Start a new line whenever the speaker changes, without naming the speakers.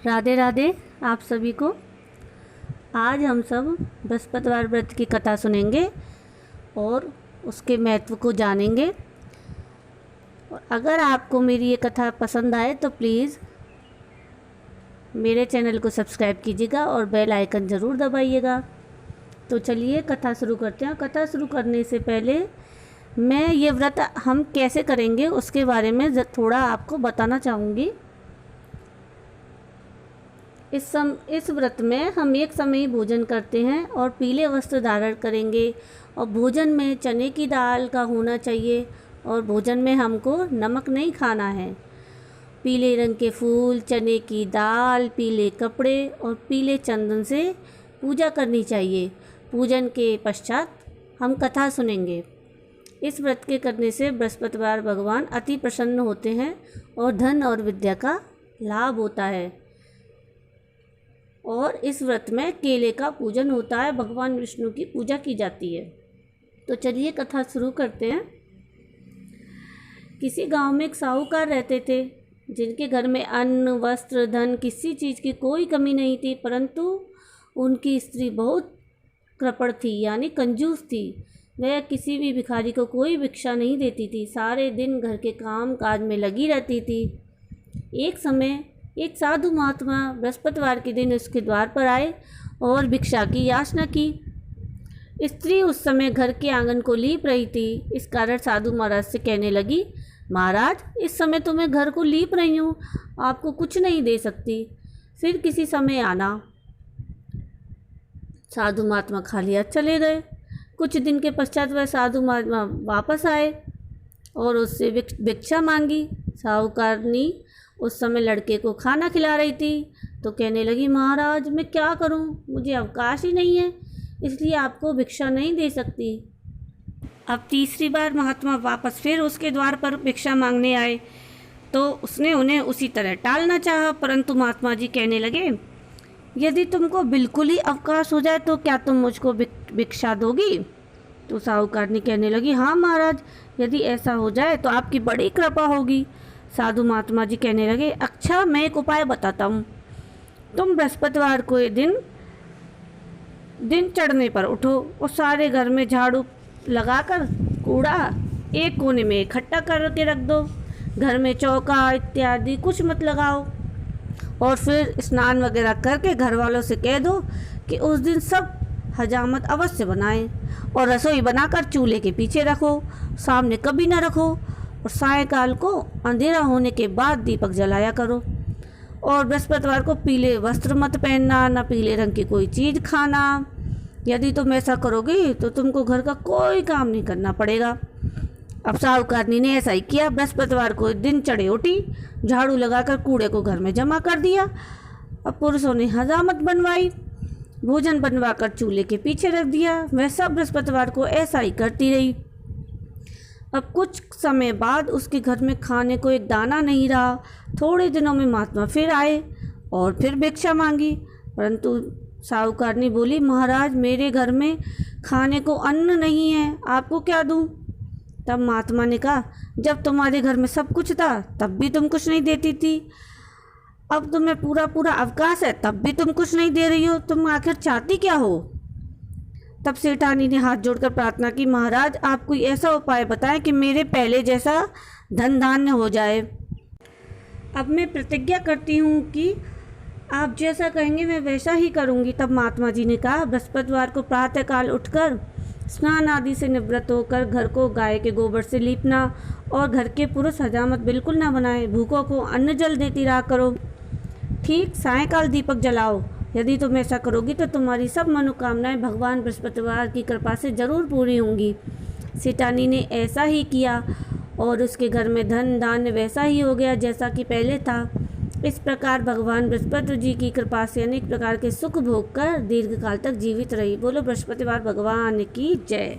राधे राधे आप सभी को। आज हम सब बृहस्पतिवार व्रत की कथा सुनेंगे और उसके महत्व को जानेंगे। और अगर आपको मेरी ये कथा पसंद आए तो प्लीज़ मेरे चैनल को सब्सक्राइब कीजिएगा और बेल आइकन ज़रूर दबाइएगा। तो चलिए कथा शुरू करते हैं। कथा शुरू करने से पहले मैं ये व्रत हम कैसे करेंगे उसके बारे में थोड़ा आपको बताना चाहूँगी। इस व्रत में हम एक समय ही भोजन करते हैं और पीले वस्त्र धारण करेंगे और भोजन में चने की दाल का होना चाहिए और भोजन में हमको नमक नहीं खाना है। पीले रंग के फूल, चने की दाल, पीले कपड़े और पीले चंदन से पूजा करनी चाहिए। पूजन के पश्चात हम कथा सुनेंगे। इस व्रत के करने से बृहस्पतिवार भगवान अति प्रसन्न होते हैं और धन और विद्या का लाभ होता है। और इस व्रत में केले का पूजन होता है, भगवान विष्णु की पूजा की जाती है। तो चलिए कथा शुरू करते हैं। किसी गांव में एक साहूकार रहते थे जिनके घर में अन्न, वस्त्र, धन किसी चीज़ की कोई कमी नहीं थी, परंतु उनकी स्त्री बहुत कृपण थी, यानी कंजूस थी। वह किसी भी भिखारी को कोई भिक्षा नहीं देती थी, सारे दिन घर के काम काज में लगी रहती थी। एक समय एक साधु महात्मा बृहस्पतिवार के दिन उसके द्वार पर आए और भिक्षा की याचना की। स्त्री उस समय घर के आंगन को लीप रही थी। इस कारण साधु महाराज से कहने लगी, महाराज इस समय तो मैं घर को लीप रही हूँ, आपको कुछ नहीं दे सकती, फिर किसी समय आना। साधु महात्मा खाली हाथ चले गए। कुछ दिन के पश्चात वह साधु महात्मा वापस आए और उससे भिक्षा मांगी। साहूकारनी उस समय लड़के को खाना खिला रही थी, तो कहने लगी, महाराज मैं क्या करूं, मुझे अवकाश ही नहीं है, इसलिए आपको भिक्षा नहीं दे सकती। अब तीसरी बार महात्मा वापस फिर उसके द्वार पर भिक्षा मांगने आए, तो उसने उन्हें उसी तरह टालना चाहा, परंतु महात्मा जी कहने लगे, यदि तुमको बिल्कुल ही अवकाश हो जाए तो क्या तुम मुझको भिक्षा दोगी? तो साहूकारनी कहने लगी, हाँ महाराज, यदि ऐसा हो जाए तो आपकी बड़ी कृपा होगी। साधु महात्मा जी कहने लगे, अच्छा मैं एक उपाय बताता हूँ। तुम बृहस्पतिवार को ये दिन चढ़ने पर उठो और सारे घर में झाड़ू लगाकर कूड़ा एक कोने में इकट्ठा करके रख दो। घर में चौका इत्यादि कुछ मत लगाओ और फिर स्नान वगैरह करके घर वालों से कह दो कि उस दिन सब हजामत अवश्य बनाएं और रसोई बनाकर चूल्हे के पीछे रखो, सामने कभी ना रखो। और सायंकाल को अंधेरा होने के बाद दीपक जलाया करो। और बृहस्पतिवार को पीले वस्त्र मत पहनना, ना पीले रंग की कोई चीज़ खाना। यदि तुम ऐसा करोगे तो तुमको घर का कोई काम नहीं करना पड़ेगा। अब साहूकारनी ने ऐसा ही किया। बृहस्पतिवार को दिन चढ़े उठी, झाड़ू लगाकर कूड़े को घर में जमा कर दिया। अब पुरुषों ने हजामत बनवाई, भोजन बनवाकर चूल्हे के पीछे रख दिया। वह सब बृहस्पतिवार को ऐसा ही करती रही। अब कुछ समय बाद उसके घर में खाने को एक दाना नहीं रहा। थोड़े दिनों में महात्मा फिर आए और फिर भिक्षा मांगी, परंतु साहूकारनी बोली, महाराज मेरे घर में खाने को अन्न नहीं है, आपको क्या दूं? तब महात्मा ने कहा, जब तुम्हारे घर में सब कुछ था तब भी तुम कुछ नहीं देती थी, अब तुम्हें पूरा अवकाश है तब भी तुम कुछ नहीं दे रही हो, तुम आखिर चाहती क्या हो? तब सेठानी ने हाथ जोड़कर प्रार्थना की, महाराज आप कोई ऐसा उपाय बताएं कि मेरे पहले जैसा धन धान्य हो जाए। अब मैं प्रतिज्ञा करती हूँ कि आप जैसा कहेंगे मैं वैसा ही करूँगी। तब महात्मा जी ने कहा, बृहस्पतिवार को प्रातःकाल उठकर स्नान आदि से निवृत्त होकर घर को गाय के गोबर से लीपना और घर के पुरुष हजामत बिल्कुल ना बनाएं। भूखों को अन्न जल देती रहा करो। ठीक सायंकाल दीपक जलाओ। यदि तुम ऐसा करोगी तो तुम्हारी सब मनोकामनाएं भगवान बृहस्पतिवार की कृपा से जरूर पूरी होंगी। सेठानी ने ऐसा ही किया और उसके घर में धन धान्य वैसा ही हो गया जैसा कि पहले था। इस प्रकार भगवान बृहस्पति जी की कृपा से अनेक प्रकार के सुख भोग कर दीर्घकाल तक जीवित रही। बोलो बृहस्पतिवार भगवान की जय।